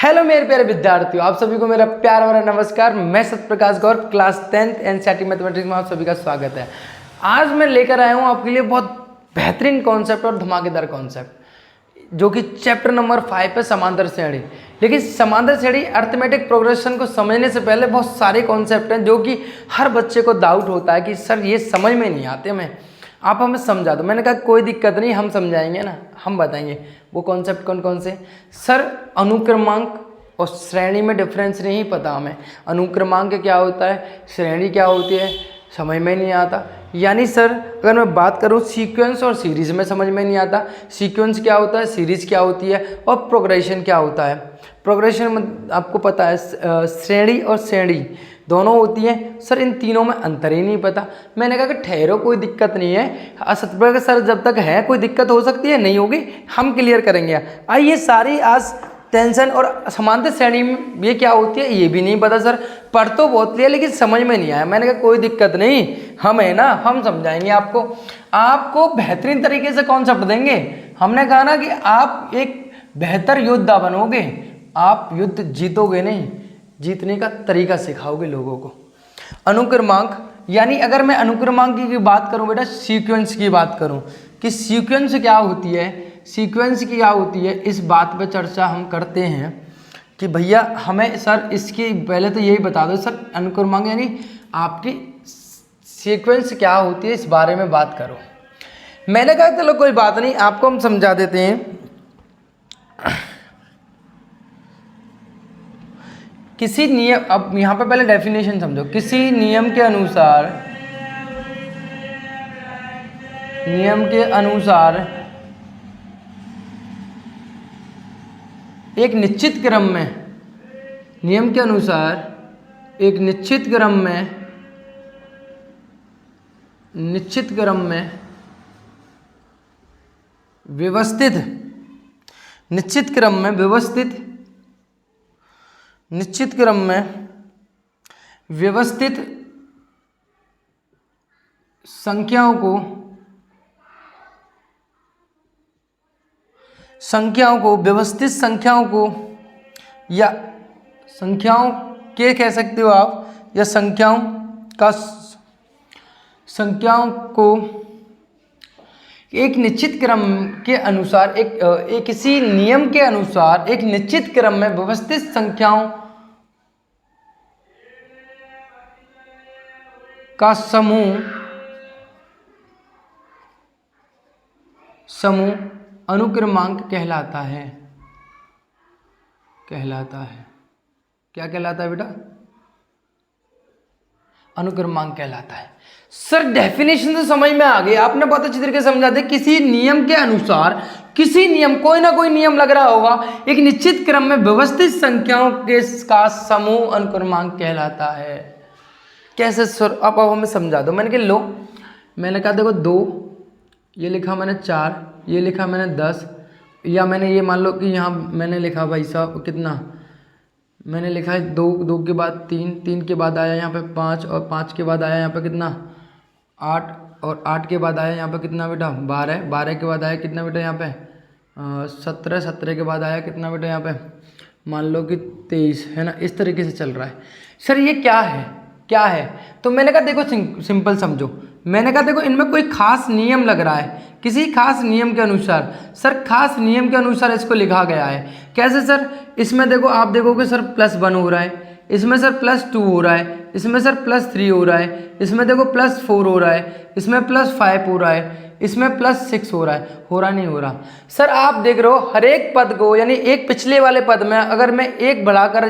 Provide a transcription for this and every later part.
Hello मेरे प्यारे विद्यार्थियों, आप सभी को मेरा प्यार भरा नमस्कार। मैं सत्यप्रकाश गौर, क्लास 10th एनसीईआरटी मैथमेटिक्स में आप सभी का स्वागत है। आज मैं लेकर आया हूँ आपके लिए बहुत बेहतरीन कॉन्सेप्ट और धमाकेदार कॉन्सेप्ट, जो कि चैप्टर नंबर 5 है, समांतर श्रेणी। लेकिन समांतर श्रेणी अर्थमेटिक प्रोग्रेशन को समझने से पहले बहुत सारे कॉन्सेप्ट हैं जो कि हर बच्चे को डाउट होता है कि सर ये समझ में नहीं आते, आप हमें समझा दो। मैंने कहा कोई दिक्कत नहीं, हम समझाएंगे ना, हम बताएंगे। वो कॉन्सेप्ट कौन कौन से? सर अनुक्रमांक और श्रेणी में डिफरेंस नहीं पता हमें। अनुक्रमांक क्या होता है, श्रेणी क्या होती है, समझ में नहीं आता। यानी सर अगर मैं बात करूं सीक्वेंस और सीरीज़ में समझ में नहीं आता। सीक्वेंस क्या होता है, सीरीज़ क्या होती है और प्रोग्रेशन क्या होता है। प्रोग्रेशन में आपको पता है श्रेणी और श्रेणी दोनों होती हैं। सर इन तीनों में अंतर ही नहीं पता। मैंने कहा कि ठहरो, कोई दिक्कत नहीं है सत्यप्रकाश सर, जब तक है कोई दिक्कत हो सकती है, नहीं होगी हम क्लियर करेंगे। आइए सारी आज टेंशन और समांतर श्रेणी में ये क्या होती है ये भी नहीं पता सर, पढ़ तो बहुत लिया लेकिन समझ में नहीं आया। मैंने कहा कोई दिक्कत नहीं, हम है ना, हम समझाएंगे आपको बेहतरीन तरीके से कॉन्सेप्ट देंगे। हमने कहा ना कि आप एक बेहतर योद्धा बनोगे, आप युद्ध जीतोगे नहीं, जीतने का तरीका सिखाओगे लोगों को। अनुक्रमांक यानी अगर मैं अनुक्रमांक की बात करूं बेटा, सीक्वेंस की बात करूं कि सीक्वेंस क्या होती है, सीक्वेंस क्या होती है, इस बात पे चर्चा हम करते हैं कि भैया हमें सर इसकी पहले तो यही बता दो सर, अनुक्रमांक यानी आपकी सीक्वेंस क्या होती है, इस बारे में बात करो। मैंने कहा चलो कोई बात नहीं, आपको हम समझा देते हैं। किसी नियम, अब यहाँ पे पहले डेफिनेशन समझो। किसी नियम के अनुसार एक निश्चित क्रम में, नियम के व्यवस्थित संख्याओं को या संख्याओं के कह सकते हो आप, या संख्याओं को एक निश्चित क्रम के अनुसार एक किसी नियम के अनुसार एक निश्चित क्रम में व्यवस्थित संख्याओं का समूह अनुक्रमांक कहलाता है। क्या कहलाता है बेटा? अनुक्रमांक कहलाता है। सर डेफिनेशन तो समझ में आ गई, आपने बहुत अच्छी तरीके से समझा दिया। किसी नियम के अनुसार, किसी नियम, कोई ना कोई नियम लग रहा होगा, एक निश्चित क्रम में व्यवस्थित संख्याओं का समूह अनुक्रमांक कहलाता है। कैसे सर? अब हमें समझा दो। मैंने कहा लो, मैंने कहा देखो 2, ये लिखा मैंने 4, ये लिखा मैंने 10, या मैंने ये मान लो कि यहाँ मैंने लिखा भाई साहब कितना, मैंने लिखा है 2 के बाद 3 के बाद आया यहाँ पे 5, और 5 के बाद आया यहाँ पे कितना 8, और 8 के बाद आया यहाँ पे कितना बेटा 12 के बाद आया कितना बेटा यहाँ पे 17 के बाद आया कितना बेटा यहाँ पे मान लो कि 23, है ना। इस तरीके से चल रहा है। सर ये क्या है? तो मैंने कहा देखो सिंपल समझो। मैंने कहा देखो इनमें कोई खास नियम लग रहा है, किसी खास नियम के अनुसार। सर खास नियम के अनुसार इसको लिखा गया है। कैसे सर? इसमें देखो, आप देखोगे सर +1 हो रहा है, इसमें सर +2 हो रहा है, इसमें सर +3 हो रहा है, इसमें देखो +4 हो रहा है, इसमें +5 हो रहा है, इसमें +6 हो रहा है। हो रहा नहीं हो रहा? सर आप देख रहे हो हर एक पद को, यानी एक पिछले वाले पद में अगर मैं एक बढ़ाकर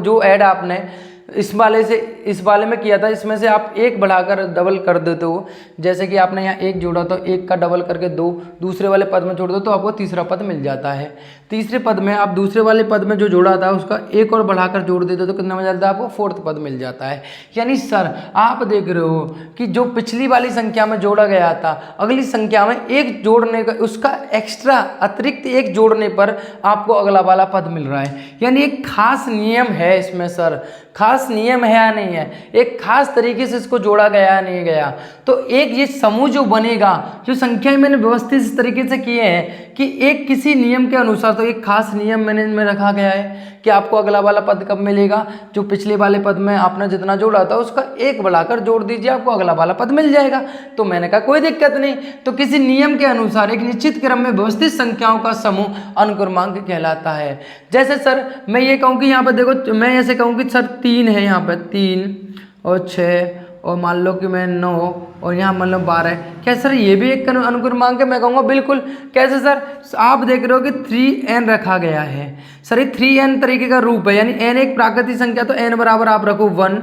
जो ऐड आपने इस वाले से इस वाले में किया था, इसमें से आप 1 बढ़ाकर डबल कर देते हो। जैसे कि आपने यहाँ 1 जोड़ा तो 1 का डबल करके 2 दूसरे वाले पद में जोड़ दो तो आपको तीसरा पद मिल जाता है। तीसरे पद में आप दूसरे वाले पद में जो जोड़ा था उसका 1 और बढ़ाकर जोड़ देते तो कितना मिल जाता है आपको? 4th पद मिल जाता है। यानी सर आप देख रहे हो कि जो पिछली वाली संख्या में जोड़ा गया था, अगली संख्या में 1 जोड़ने का, उसका एक्स्ट्रा अतिरिक्त 1 जोड़ने पर आपको अगला वाला पद मिल रहा है। यानी एक खास नियम है इसमें सर, खास नियम है या नहीं है, एक खास तरीके से इसको जोड़ा गया या नहीं गया। तो एक ये समूह जो बनेगा, जो संख्याएं मैंने व्यवस्थित इस तरीके से किए हैं कि एक किसी नियम के अनुसार, तो एक खास नियम मैंने इनमें रखा गया है कि आपको अगला वाला पद कब मिलेगा, जो पिछले वाले पद में आपने जितना जोड़ा था उसका एक बढ़ाकर जोड़ दीजिए, आपको अगला वाला पद मिल जाएगा। तो मैंने कहा कोई दिक्कत नहीं। तो किसी नियम के अनुसार एक निश्चित क्रम में व्यवस्थित संख्याओं का समूह अनुक्रमांक कहलाता है। जैसे सर मैं ये कहूँ कि यहाँ पर देखो, मैं ऐसे कहूँ कि सर 3 है, यहाँ पर 3 और 6 और मान लो कि मैं 9 और यहाँ मान लो 12, क्या सर ये भी एक अनुक्रमांक है? मैं कहूँगा बिल्कुल। कैसे सर? आप देख रहे हो कि 3n रखा गया है। सर ये 3n तरीके का रूप है, यानी n एक प्राकृतिक संख्या, तो n बराबर आप रखो 1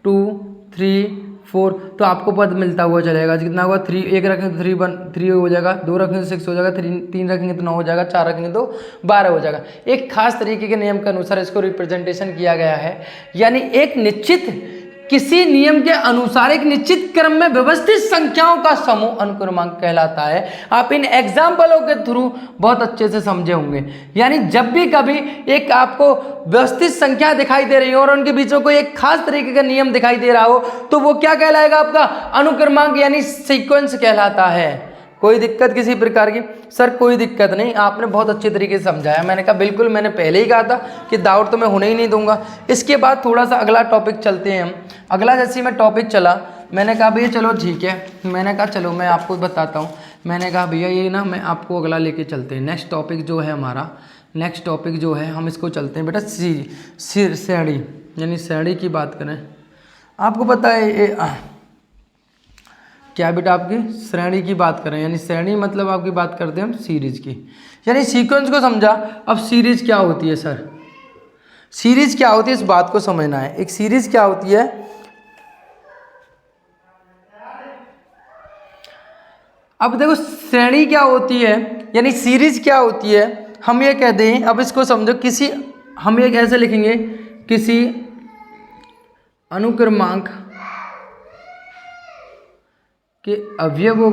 2 3 4, तो आपको पद मिलता हुआ चलेगा। कितना होगा? 3, एक रखेंगे तो 3 हो जाएगा, 2 रखेंगे तो 6 हो जाएगा, 3 रखेंगे तो 9 हो जाएगा, 4 रखेंगे तो 12 हो जाएगा। एक खास तरीके के नियम के अनुसार इसको रिप्रेजेंटेशन किया गया है, यानी एक निश्चित किसी नियम के अनुसार एक निश्चित क्रम में व्यवस्थित संख्याओं का समूह अनुक्रमांक कहलाता है। आप इन एग्जाम्पलों के थ्रू बहुत अच्छे से समझे होंगे। यानी जब भी कभी एक आपको व्यवस्थित संख्या दिखाई दे रही हो और उनके बीच में कोई एक खास तरीके का नियम दिखाई दे रहा हो, तो वो क्या कहलाएगा? आपका अनुक्रमांक यानी सीक्वेंस कहलाता है। कोई दिक्कत किसी प्रकार की? सर कोई दिक्कत नहीं, आपने बहुत अच्छे तरीके से समझाया। मैंने कहा बिल्कुल, मैंने पहले ही कहा था कि डाउट तो मैं होने ही नहीं दूंगा। इसके बाद थोड़ा सा अगला टॉपिक चलते हैं हम। अगला जैसे मैं टॉपिक चला, मैंने कहा भैया चलो ठीक है, मैंने कहा चलो मैं आपको बताता हूँ। मैंने कहा भैया ये ना मैं आपको अगला लेके चलते हैं। नेक्स्ट टॉपिक जो है हमारा, नेक्स्ट टॉपिक जो है हम इसको चलते हैं बेटा श्रेणी, यानी श्रेणी की बात करें। आपको पता है क्या बेटा, आपकी श्रेणी की बात करें, यानी श्रेणी मतलब आपकी बात करते हैं हम सीरीज की, यानी सीक्वेंस को समझा। अब सीरीज क्या होती है सर? सीरीज क्या होती है इस बात को समझना है। एक सीरीज क्या होती है? अब देखो श्रेणी क्या होती है, यानी सीरीज क्या होती है, हम ये कहते हैं। अब इसको समझो, किसी हम ये कैसे लिखेंगे, किसी अनुक्रमांक के अवयवों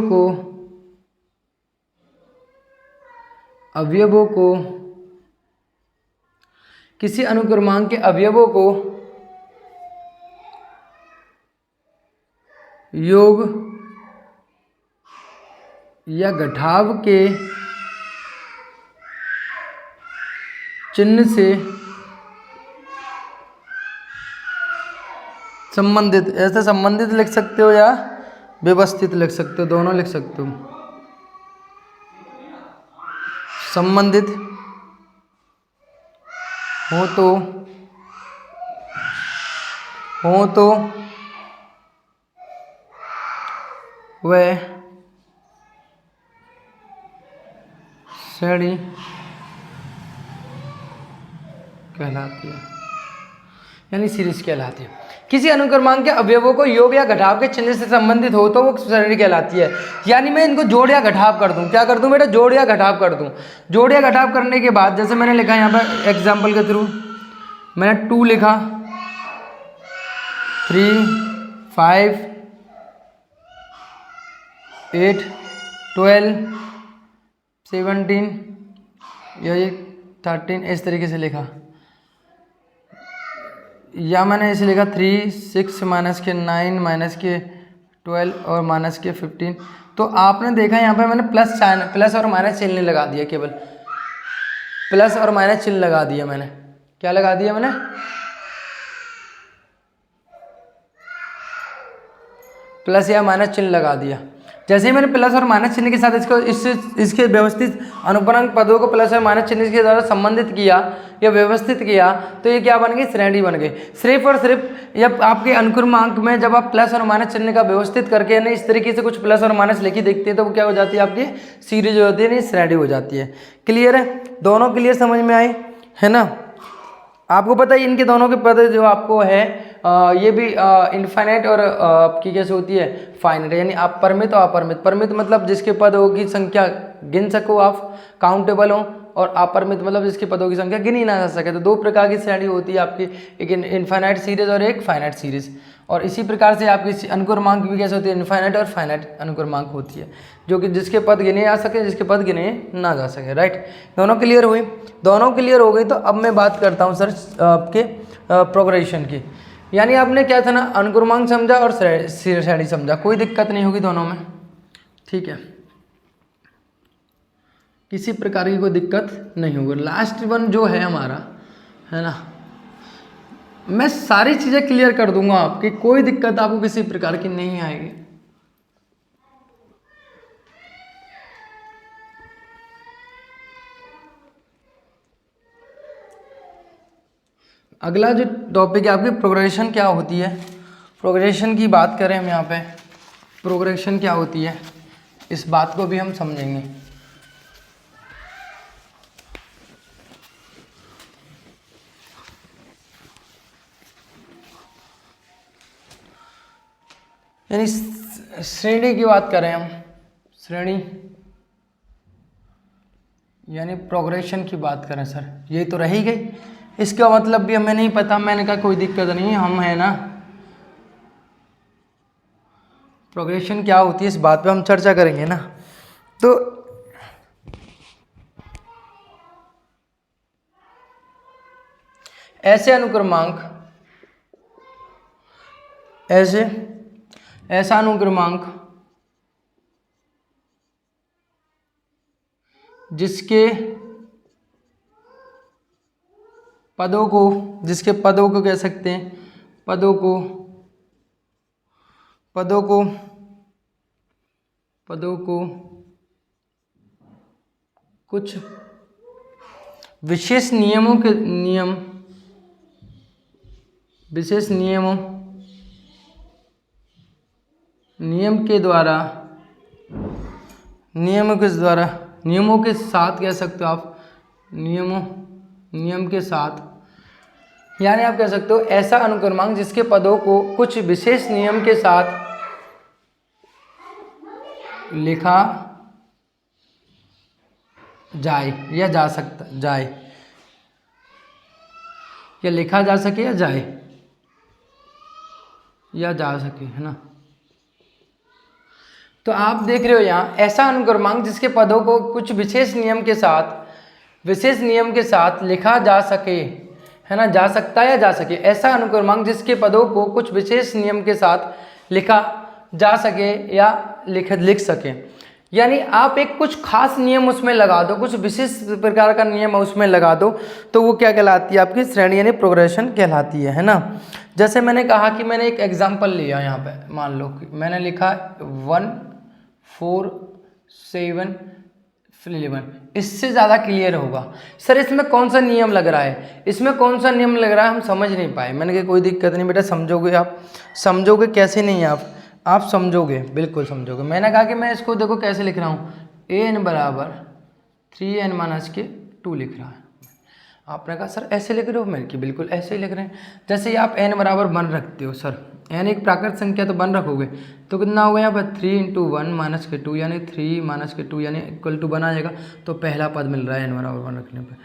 को किसी अनुक्रमांक के अवयवों को योग या घटाव के चिन्ह से संबंधित, ऐसे संबंधित लिख सकते हो या व्यवस्थित लिख सकते हो, दोनों लिख सकते हो। संबंधित हो तो वह श्रेणी कहलाती है, यानी सीरीज कहलाती है। किसी अनुक्रमांक के अवयवों को योग या घटाव के चिन्ह से संबंधित हो तो वो श्रेणी कहलाती है। यानी मैं इनको जोड़ या घटाव कर दूं, क्या कर दूं बेटा? जोड़ या घटाव कर दूं। जोड़ या घटाव करने के बाद जैसे मैंने लिखा यहाँ पर एग्जाम्पल के थ्रू, मैंने 2 लिखा, 3 5 8 12 17 या 13, इस तरीके से लिखा। या मैंने इसे लिखा 3 6 माइनस के 9 माइनस के 12 और माइनस के 15। तो आपने देखा यहाँ पर मैंने प्लस और माइनस चिन्ह लगा दिया, केवल प्लस और माइनस चिन्ह लगा दिया। मैंने क्या लगा दिया? मैंने प्लस या माइनस चिन्ह लगा दिया। जैसे ही मैंने प्लस और माइनस चिन्ह के साथ इसके व्यवस्थित अनुक्रमांक पदों को प्लस और माइनस चिन्ह के द्वारा संबंधित किया या व्यवस्थित किया, तो ये क्या बन गई? श्रेणी बन गई। सिर्फ और सिर्फ जब आपके अनुक्रमांक में जब आप प्लस और माइनस चिन्ह का व्यवस्थित करके यानी इस तरीके से कुछ प्लस और माइनस लिखी देखते हैं, तो वो क्या हो जाती है? आपकी सीरीज हो जाती है, नहीं श्रेणी हो जाती है। क्लियर है? दोनों क्लियर समझ में आई है ना? आपको पता है इनके दोनों के पद जो आपको है ये भी इनफाइनाइट और आपकी कैसे होती है? फाइनाइट, यानी आप परिमित और अपरिमित। परिमित मतलब जिसके पदों की संख्या गिन सको आप, काउंटेबल हो, और अपरिमित मतलब जिसके पदों की संख्या गिनी ना जा सके। तो 2 प्रकार की श्रेणी होती है आपकी, एक इनफाइनाइट सीरीज और एक फाइनाइट सीरीज। और इसी प्रकार से आपकी अनुक्रमांक भी कैसे होती है? इनफाइनाइट और फाइनाइट अनुक्रमांक होती है, जो कि जिसके पद गिने जा सके, जिसके पद गिने ना जा सके। राइट, दोनों क्लियर हुई? दोनों क्लियर हो गई। तो अब मैं बात करता हूँ सर आपके प्रोग्रेशन की। यानी आपने क्या था ना, अनुक्रमांक समझा और श्रेणी समझा, कोई दिक्कत नहीं होगी दोनों में। ठीक है, किसी प्रकार की कोई दिक्कत नहीं होगी। लास्ट वन जो है हमारा, है ना, मैं सारी चीज़ें क्लियर कर दूंगा आपकी, कोई दिक्कत आपको किसी प्रकार की नहीं आएगी। अगला जो टॉपिक है आपकी प्रोग्रेशन क्या होती है, प्रोग्रेशन की बात करें हम यहाँ पे, प्रोग्रेशन क्या होती है इस बात को भी हम समझेंगे। यानी श्रेणी की बात करें हम, श्रेणी यानी प्रोग्रेशन की बात करें सर, ये तो रही गई, इसका मतलब भी हमें नहीं पता। मैंने कहा कोई दिक्कत नहीं, हम है ना, प्रोग्रेशन क्या होती है इस बात पे हम चर्चा करेंगे ना। तो ऐसे अनुक्रमांक, ऐसा अनुक्रमांक जिसके पदों को कह सकते हैं, पदों को कुछ विशेष नियमों के साथ कह सकते हो आप, नियम के साथ, यानी आप कह सकते हो ऐसा अनुक्रमांक जिसके पदों को कुछ विशेष नियम के साथ लिखा जाए या जा सकता जाए, या लिखा जा सके या जाए या जा सके, है ना। तो आप देख रहे हो यहाँ ऐसा अनुक्रमांक जिसके पदों को कुछ विशेष नियम के साथ लिखा जा सके, है ना, जा सकता है या जा सके, ऐसा अनुक्रमांक जिसके पदों को कुछ विशेष नियम के साथ लिखा जा सके या लिख सके। यानी आप एक कुछ खास नियम उसमें लगा दो, कुछ विशेष प्रकार का नियम उसमें लगा दो, तो वो क्या कहलाती है आपकी श्रेणी यानी प्रोग्रेशन कहलाती है ना। जैसे मैंने कहा कि मैंने एक एग्जांपल लिया यहाँ पे, मान लो कि मैंने लिखा 1 4 7 11, इससे ज़्यादा क्लियर होगा। सर इसमें कौन सा नियम लग रहा है, इसमें कौन सा नियम लग रहा है, हम समझ नहीं पाए। मैंने कहा कोई दिक्कत नहीं बेटा, समझोगे आप, समझोगे कैसे नहीं आप समझोगे, बिल्कुल समझोगे। मैंने कहा कि मैं इसको देखो कैसे लिख रहा हूँ, an बराबर 3n-2 लिख रहा है। आपने कहा सर ऐसे लिख रहे हो, मैंने कि बिल्कुल ऐसे ही लिख रहे हैं। जैसे ही आप n बराबर 1 रखते हो, सर n एक प्राकृत संख्या तो 1 रखोगे तो कितना होगा यहाँ पर 3 × 1 - 2 यानी 3 - 2 यानी = 1 आ जाएगा। तो पहला पद मिल रहा है n बराबर 1 रखने पर।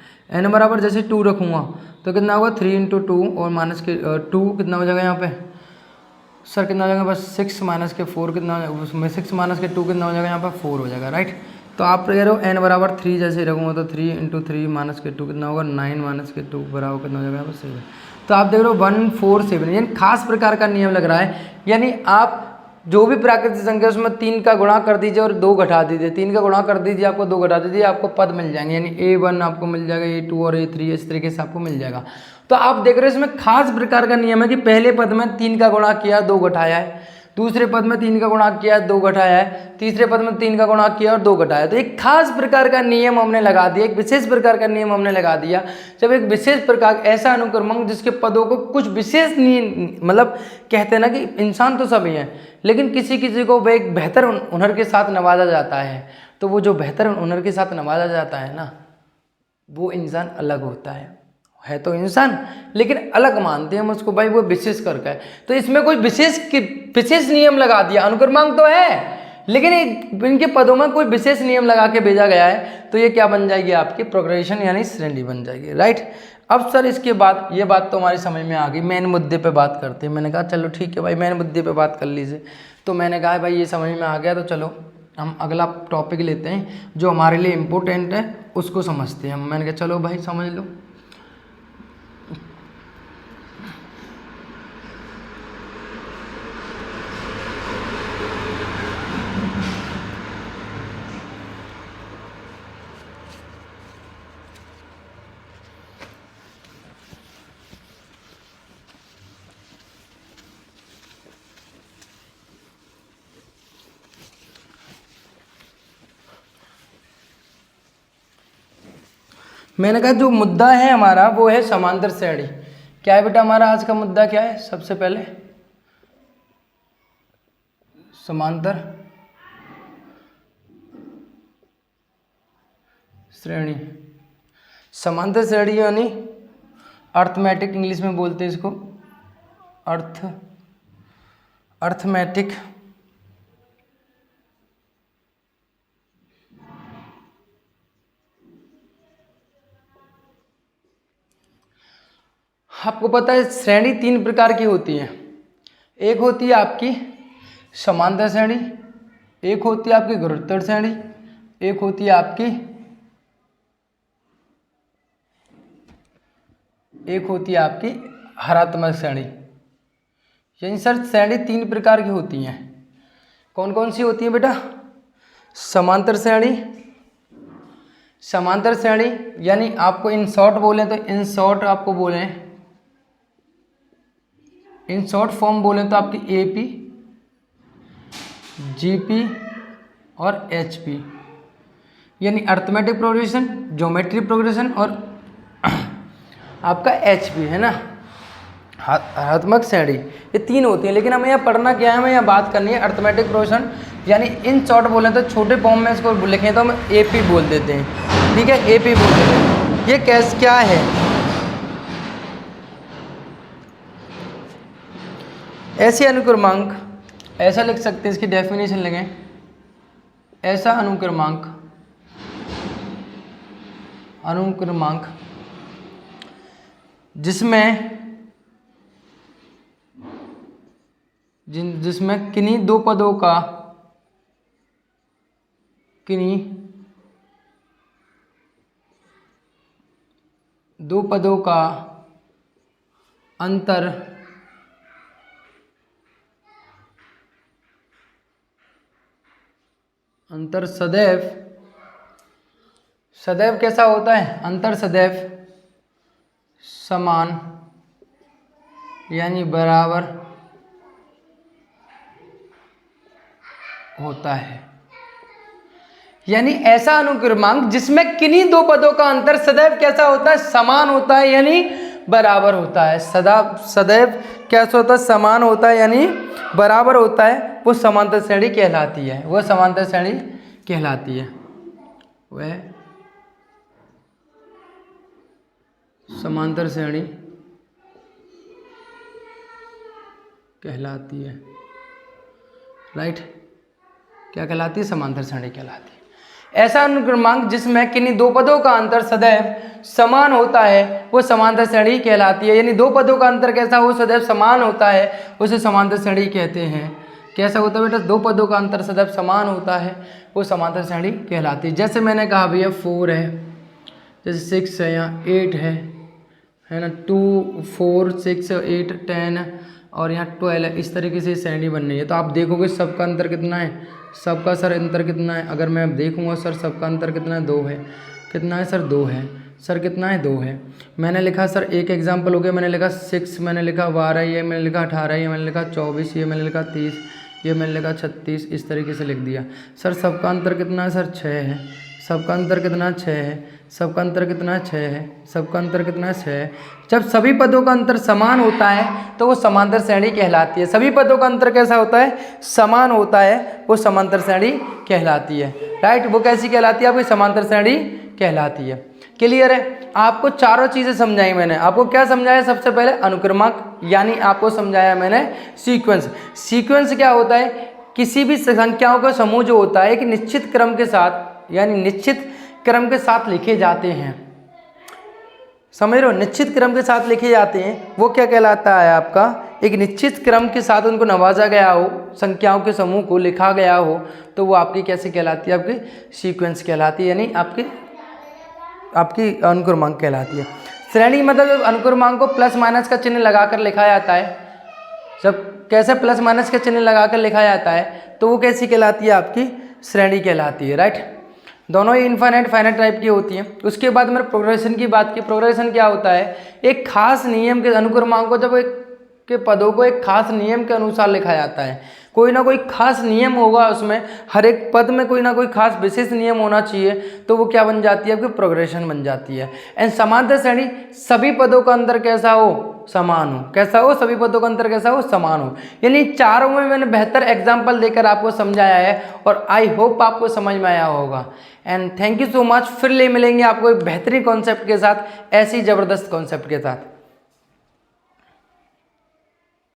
n बराबर जैसे 2 रखूँगा तो कितना होगा 3 × 2 और -2 कितना हो जाएगा यहाँ पे, सर कितना हो जाएगा बस 6 - 4 कितना हो जाएगा, उसमें 6 - 2 कितना हो जाएगा यहाँ पर 4 हो जाएगा, राइट। तो आप कह रहे हो n बराबर 3 जैसे ही रखूँगा तो 3 × 3 - 2 कितना होगा 9 - 2 बराबर कितना हो जाएगा यहाँ पर 7। तो आप देख रहे हो 1 4 7 यानी खास प्रकार का नियम लग रहा है। यानी आप जो भी प्राकृतिक संख्या उसमें 3 का गुणा कर दीजिए और 2 घटा दीजिए, 3 का गुणा कर दीजिए, आपको 2 घटा दीजिए, आपको पद मिल जाएंगे। यानी a1 आपको मिल जाएगा, a2 और a3 इस तरीके से आपको मिल जाएगा। तो आप देख रहे हो इसमें खास प्रकार का नियम है कि पहले पद में 3 का गुणा किया 2 घटाया है, दूसरे पद में 3 का गुणा किया 2 घटाया है, तीसरे पद में 3 का गुणा किया और 2 घटाया। तो एक खास प्रकार का नियम हमने लगा दिया, एक विशेष प्रकार का नियम हमने लगा दिया। जब एक विशेष प्रकार ऐसा अनुक्रमांक जिसके पदों को कुछ विशेष मतलब कहते हैं ना कि इंसान तो सभी हैं, लेकिन किसी किसी को वह एक बेहतर हुनर के साथ नवाजा जाता है। तो वो जो बेहतर हुनर के साथ नवाजा जाता है ना, वो इंसान अलग होता है तो इंसान, लेकिन अलग मानते हैं हम उसको, भाई वो विशेष करके है। तो इसमें कोई विशेष नियम लगा दिया, अनुक्रमांक तो है लेकिन इनके पदों में कोई विशेष नियम लगा के भेजा गया है, तो ये क्या बन जाएगी आपकी प्रोग्रेशन यानी श्रेणी बन जाएगी, राइट। अब सर इसके बाद ये बात तो हमारी समझ में आ गई, मेन मुद्दे पे बात करते हैं। मैंने कहा चलो ठीक है भाई मेन मुद्दे पे बात कर लीजिए। तो मैंने कहा भाई ये समझ में आ गया, तो चलो हम अगला टॉपिक लेते हैं जो हमारे लिए इम्पोर्टेंट है, उसको समझते हैं। मैंने कहा चलो भाई समझ लो। मैंने कहा जो मुद्दा है हमारा वो है समांतर श्रेणी। क्या है बेटा हमारा आज का मुद्दा क्या है? सबसे पहले समांतर श्रेणी। समांतर श्रेणी यानी अर्थमेटिक, इंग्लिश में बोलते हैं इसको अर्थमेटिक आपको पता है श्रेणी 3 प्रकार की होती है। एक होती है आपकी समांतर श्रेणी, एक होती है आपकी गुणोत्तर श्रेणी, एक होती है आपकी हरात्मक श्रेणी। यानी सर श्रेणी 3 प्रकार की होती हैं। कौन कौन सी होती है बेटा? समांतर श्रेणी यानी आपको इन शॉर्ट बोलें तो इन शॉर्ट आपको बोलें, इन शॉर्ट फॉर्म बोलें तो आपकी एपी, जीपी और एचपी, यानी अर्थमेटिक प्रोग्रेशन, ज्योमेट्री प्रोग्रेशन और आपका एचपी है ना, हरात्मक श्रेणी। ये 3 होती हैं। लेकिन हमें यहाँ पढ़ना क्या है, हमें यहाँ बात करनी है अर्थमेटिक प्रोग्रेशन। यानी इन शॉर्ट बोलें तो छोटे फॉर्म में इसको लिखें तो हम एपी बोल देते हैं, ठीक है, एपी बोल देते हैं। ये कैस क्या है? ऐसे अनुक्रमांक, ऐसा लिख सकते हैं, इसकी डेफिनेशन लिखें, ऐसा अनुक्रमांक जिसमें किन्हीं दो पदों का अंतर सदैव कैसा होता है? अंतर सदैव समान यानी बराबर होता है। यानी ऐसा अनुक्रमांक जिसमें किन्हीं 2 पदों का अंतर सदैव कैसा होता है? समान होता है यानी बराबर होता है। सदैव कैसा होता है? समान होता है यानी बराबर होता है। वो समांतर श्रेणी कहलाती है, वह समांतर श्रेणी कहलाती है, वह समांतर श्रेणी कहलाती है। राइट, क्या कहलाती है? समांतर श्रेणी कहलाती है। ऐसा अनुक्रमांक जिसमें किन्हीं 2 पदों का अंतर सदैव समान होता है वो समांतर श्रेणी कहलाती है। यानी 2 पदों का अंतर कैसा हो? सदैव समान होता है, उसे समांतर श्रेणी कहते हैं। कैसा होता है बेटा? 2 पदों का अंतर सदैव समान होता है, वो समांतर श्रेणी कहलाती है। जैसे मैंने कहा भैया 4 है, जैसे 6 है, यहाँ 8 है ना, 2 4 6 8 10 और यहाँ 12 है। इस तरीके से श्रेणी बन रही है। तो आप देखोगे सबका अंतर कितना है? सबका सर अंतर कितना है? अगर मैं देखूंगा सर सबका अंतर कितना है? 2 है। कितना है सर? 2 है। सर कितना है? 2 है। मैंने लिखा सर एक एग्जांपल हो गया, मैंने लिखा 6, मैंने लिखा 12, ये मैंने लिखा 18, ये मैंने लिखा 24, ये मैंने लिखा 30, ये मैंने लिखा 36, इस तरीके से लिख दिया। सर सबका अंतर कितना है? सर 6 है। सबका अंतर कितना? 6 है। सबका अंतर कितना? 6 है। सबका अंतर कितना? 6 है। जब सभी पदों का अंतर समान होता है तो वो समांतर श्रेणी कहलाती है। सभी पदों का अंतर कैसा होता है? समान होता है, वो समांतर श्रेणी कहलाती है। राइट, वो कैसी कहलाती है? आपकी समांतर श्रेणी कहलाती है। क्लियर है? आपको चारों चीज़ें समझाई मैंने। आपको क्या समझाया? सबसे पहले अनुक्रमांक, यानी आपको समझाया मैंने सीक्वेंस। सीक्वेंस क्या होता है? किसी भी संख्याओं का समूह जो होता है एक निश्चित क्रम के साथ, यानी निश्चित क्रम के साथ लिखे जाते हैं। समझ रहे हो? निश्चित क्रम के साथ लिखे जाते हैं, वो क्या कहलाता है? आपका एक निश्चित क्रम के साथ उनको नवाजा गया हो, संख्याओं के समूह को लिखा गया हो, तो वो आपकी कैसे कहलाती है? आपकी सीक्वेंस कहलाती है, यानी आपकी अनुक्रमांक कहलाती है। श्रेणी मतलब जब अनुक्रमांक को प्लस माइनस का चिन्ह लगाकर लिखा जाता है, जब कैसे प्लस माइनस का चिन्ह लगाकर लिखा जाता है तो वो कैसी कहलाती है? आपकी श्रेणी कहलाती है। राइट, दोनों ही इनफाइनाइट फाइनाइट टाइप की होती हैं। उसके बाद मैंने प्रोग्रेशन की बात की। प्रोग्रेशन क्या होता है? एक खास नियम के अनुक्रमांक को जब एक के पदों को एक खास नियम के अनुसार लिखा जाता है। कोई ना कोई खास नियम होगा उसमें, हर एक पद में कोई ना कोई खास विशेष नियम होना चाहिए, तो वो क्या बन जाती है, आपकी प्रोग्रेशन बन जाती है। एंड समांतर श्रेणी सभी पदों का अंतर कैसा हो, समान हो। कैसा हो, सभी पदों का अंतर कैसा हो, समान हो। यानी चारों में मैंने बेहतर एग्जाम्पल देकर आपको समझाया है और आई होप आपको समझ में आया होगा। And thank you so much. फिर ले मिलेंगे आपको एक बेहतरीन कॉन्सेप्ट के साथ, ऐसी ज़बरदस्त कॉन्सेप्ट के साथ।